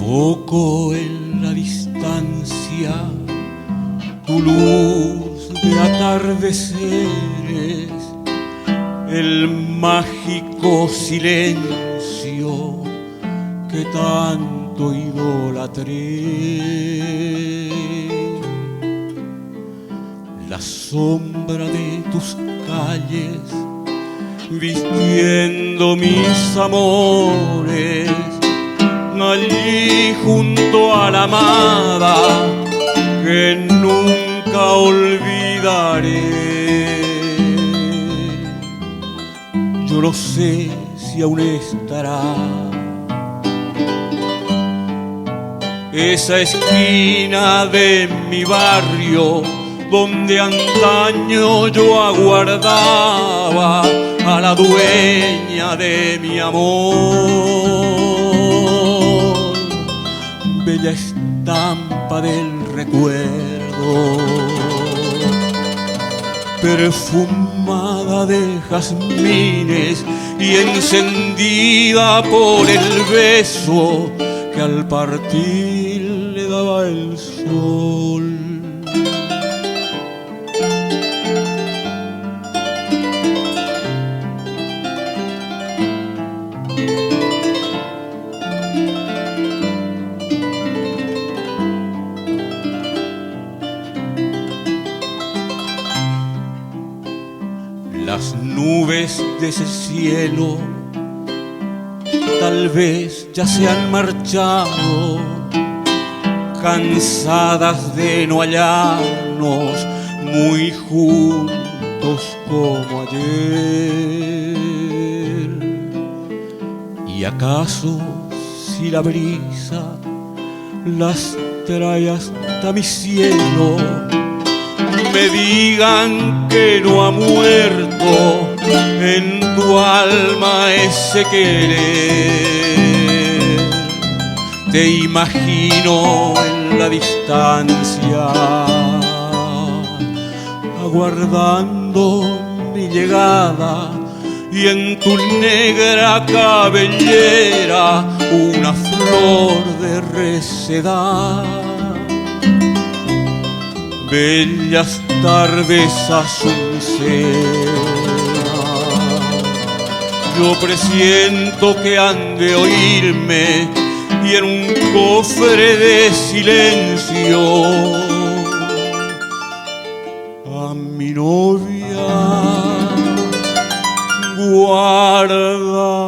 Invoco en la distancia tu luz de atardeceres, el mágico silencio que tanto idolatré. La sombra de tus calles vistiendo mis amores, allí junto a la amada que nunca olvidaré. Yo no sé si aún estará esa esquina de mi barrio donde antaño yo aguardaba a la dueña de mi amor. Bella estampa del recuerdo, perfumada de jazmines y encendida por el beso que al partir le daba el sol. Las nubes de ese cielo tal vez ya se han marchado, cansadas de no hallarnos muy juntos como ayer. ¿Y acaso si la brisa las trae hasta mi cielo, me digan que no ha muerto en tu alma ese querer? Te imagino en la distancia, aguardando mi llegada, y en tu negra cabellera una flor de resedad. Bellas tardes azucenas, yo presiento que han de oírme, y en un cofre de silencio a mi novia guarda.